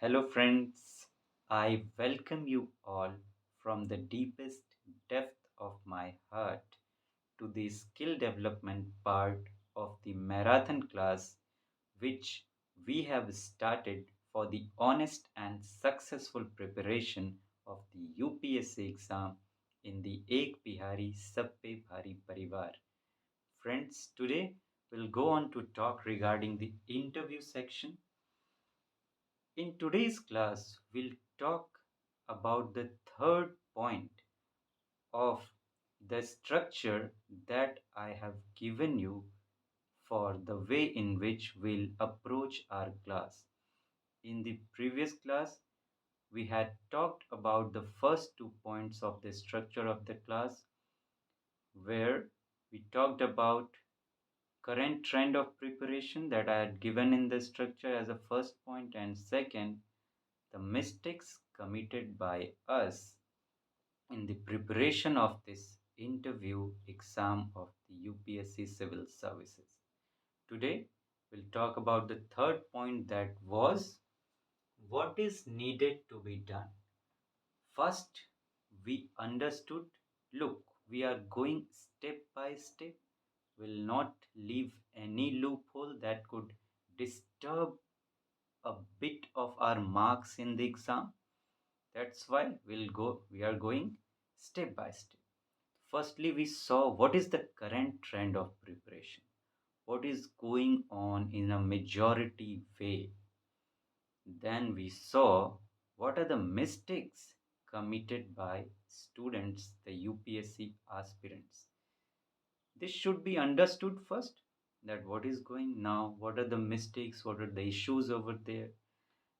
Hello, friends. I welcome you all from the deepest depth of my heart to the skill development part of the marathon class, which we have started for the honest and successful preparation of the UPSC exam in the Ek Bihari Sab Pe Bhari Parivar. Friends, today we'll go on to talk regarding the interview section. In today's class, we'll talk about the third point of the structure that I have given you for the way in which we'll approach our class. In the previous class, we had talked about the first 2 points of the structure of the class, where we talked about current trend of preparation that I had given in the structure as a first point, and second, the mistakes committed by us in the preparation of this interview exam of the UPSC Civil Services. Today, we'll talk about the third point, that was what is needed to be done. First, we understood, look, we are going step by step, will not leave any loophole that could disturb a bit of our marks in the exam. That's why we are going step by step. Firstly, we saw what is the current trend of preparation, what is going on in a majority way. Then we saw what are the mistakes committed by students, the UPSC aspirants. This should be understood first, that what is going now, what are the mistakes, what are the issues over there.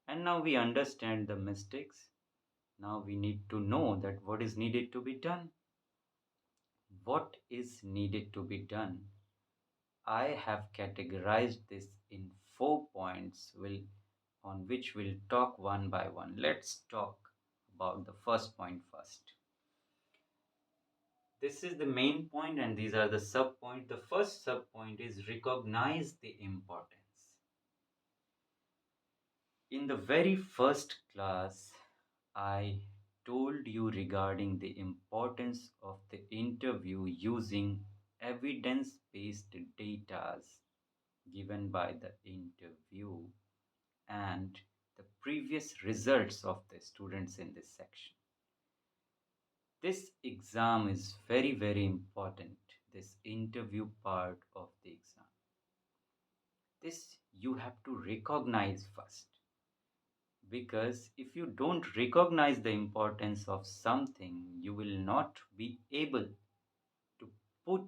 And now we understand the mistakes. Now we need to know that what is needed to be done. What is needed to be done? I have categorized this in 4 points on which we'll talk one by one. Let's talk about the first point first. This is the main point and these are the sub point. The first sub point is recognize the importance. In the very first class, I told you regarding the importance of the interview using evidence based data given by the interview and the previous results of the students in this section. This exam is very, very important, this interview part of the exam. This you have to recognize first, because if you don't recognize the importance of something, you will not be able to put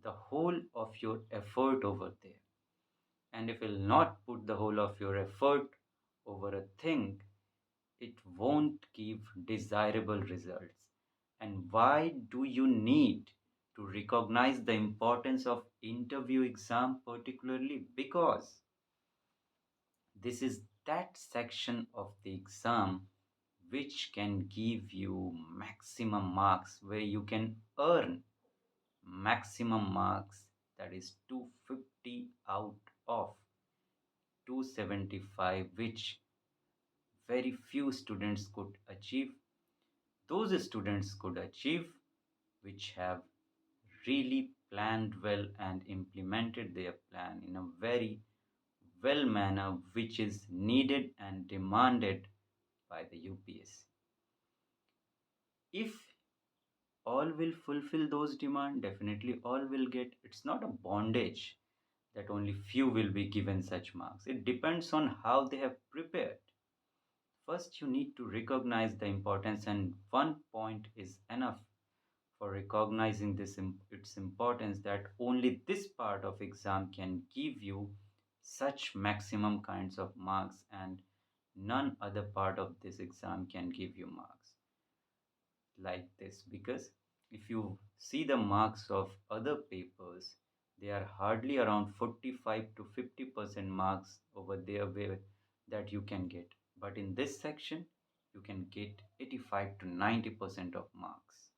the whole of your effort over there. And if you will not put the whole of your effort over a thing, it won't give desirable results. And why do you need to recognize the importance of interview exam particularly? Because this is that section of the exam which can give you maximum marks, where you can earn maximum marks, that is 250 out of 275, which very few students could achieve. Those students could achieve which have really planned well and implemented their plan in a very well manner, which is needed and demanded by the UPSC. If all will fulfill those demands, definitely all will get. It's not a bondage that only few will be given such marks. It depends on how they have prepared. First, you need to recognize the importance, and 1 point is enough for recognizing its importance, that only this part of exam can give you such maximum kinds of marks, and none other part of this exam can give you marks like this. Because if you see the marks of other papers, they are hardly around 45 to 50% marks over there where that you can get, but in this section you can get 85 to 90% of marks.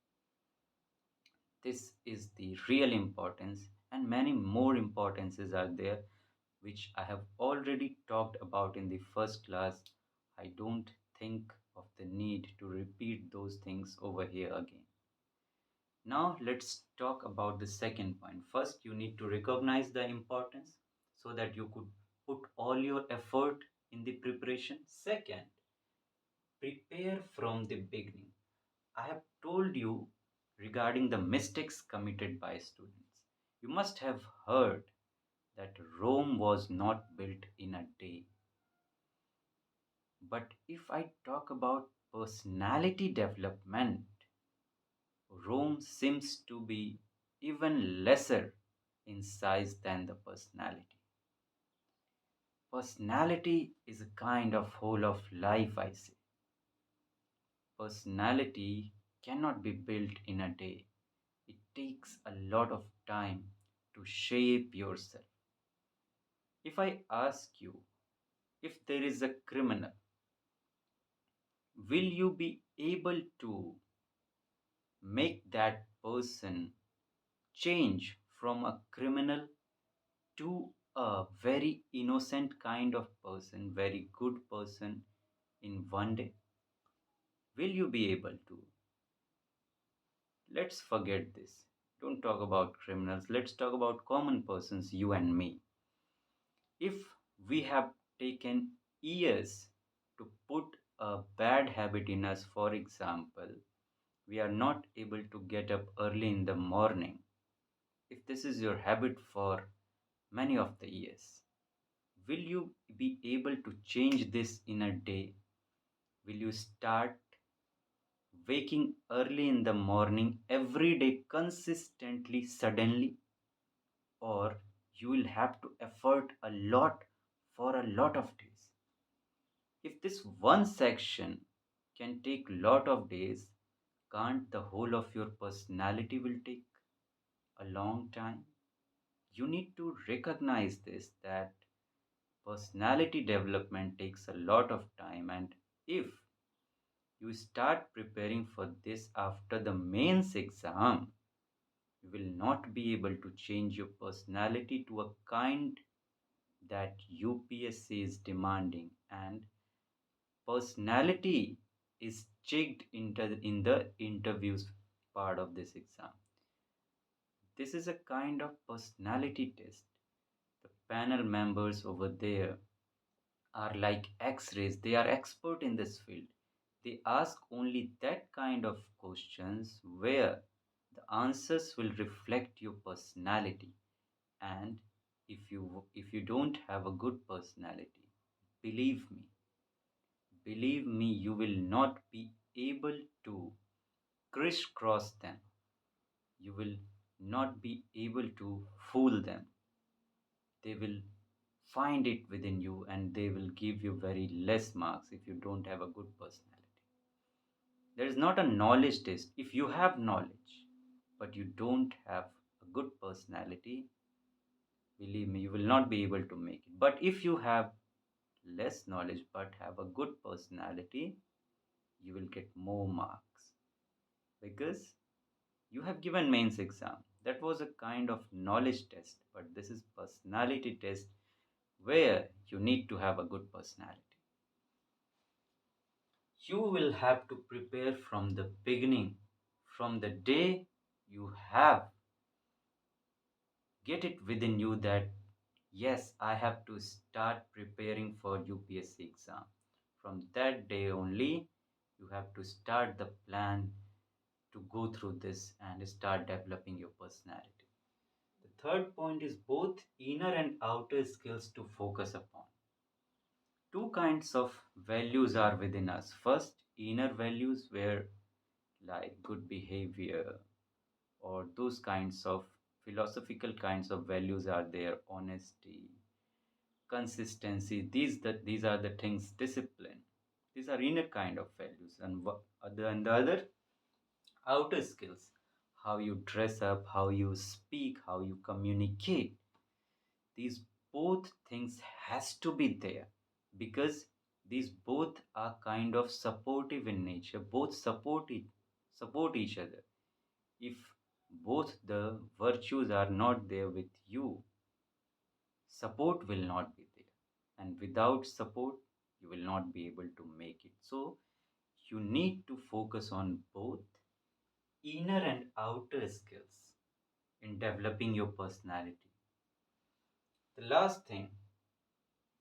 This is the real importance, and many more importances are there which I have already talked about in the first class, I don't think of the need to repeat those things over here again. Now let's talk about the second point. First, you need to recognize the importance so that you could put all your effort in the preparation. Second, prepare from the beginning. I have told you regarding the mistakes committed by students. You must have heard that Rome was not built in a day. But if I talk about personality development, Rome seems to be even lesser in size than the personality. Personality is a kind of whole of life, I say. Personality cannot be built in a day. It takes a lot of time to shape yourself. If I ask you, if there is a criminal, will you be able to make that person change from a criminal to a very innocent kind of person, very good person in one day? Will you be able to? Let's forget this. Don't talk about criminals. Let's talk about common persons, you and me. If we have taken years to put a bad habit in us, for example, we are not able to get up early in the morning. If this is your habit for many of the years, will you be able to change this in a day? Will you start waking early in the morning every day consistently, suddenly? Or you will have to effort a lot for a lot of days? If this one section can take lot of days, can't the whole of your personality will take a long time? You need to recognize this, that personality development takes a lot of time, and if you start preparing for this after the mains exam, you will not be able to change your personality to a kind that UPSC is demanding. And personality is checked in the interviews part of this exam. This is a kind of personality test. The panel members over there are like x-rays. They are expert in this field. They ask only that kind of questions where the answers will reflect your personality. And if you don't have a good personality, believe me, you will not be able to crisscross them. You will not be able to fool them. They will find it within you and they will give you very less marks if you don't have a good personality. There is not a knowledge test. If you have knowledge but you don't have a good personality, believe me, you will not be able to make it. But if you have less knowledge but have a good personality, you will get more marks because you have given mains exam. That was a kind of knowledge test, but this is personality test where you need to have a good personality. You will have to prepare from the beginning, from the day you have get it within you that yes, I have to start preparing for UPSC exam. From that day only, you have to start the plan to go through this and start developing your personality. The third point is both inner and outer skills to focus upon. Two kinds of values are within us. First, inner values, where like good behavior or those kinds of philosophical kinds of values are there, honesty, consistency. These are the things, discipline. These are inner kind of values, and the other outer skills, how you dress up, how you speak, how you communicate. These both things has to be there because these both are kind of supportive in nature. Both support each other. If both the virtues are not there with you, support will not be there. And without support, you will not be able to make it. So you need to focus on both inner and outer skills in developing your personality. The last thing,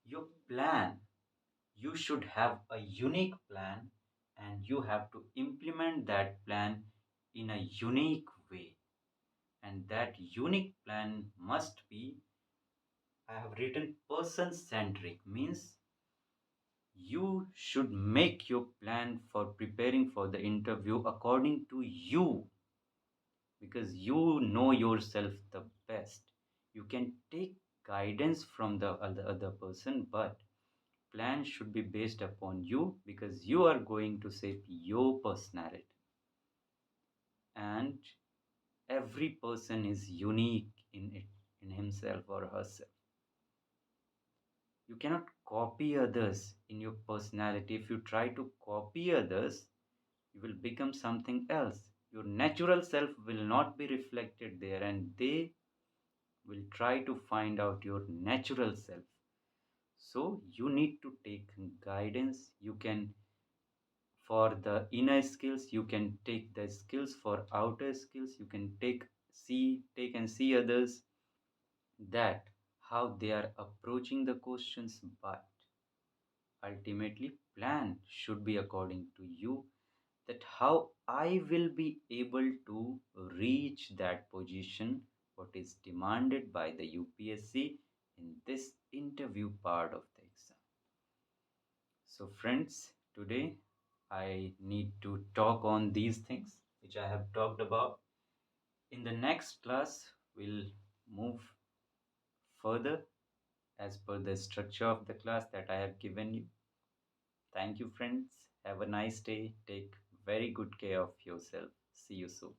your plan. You should have a unique plan and you have to implement that plan in a unique way. And that unique plan must be, I have written person centric, means you should make your plan for preparing for the interview according to you, because you know yourself the best. You can take guidance from the other person, but plan should be based upon you because you are going to shape your personality. And every person is unique in it, in himself or herself. You cannot copy others in your personality. If you try to copy others, you will become something else. Your natural self will not be reflected there, and they will try to find out your natural self. So you need to take guidance. You can, for the inner skills, you can take the skills. For outer skills, you can take and see others, that how they are approaching the questions, but ultimately plan should be according to you, that how I will be able to reach that position, what is demanded by the UPSC in this interview part of the exam. So, friends, today I need to talk on these things which I have talked about. In the next class, we'll move further as per the structure of the class that I have given you. Thank you, friends. Have a nice day. Take very good care of yourself. See you soon.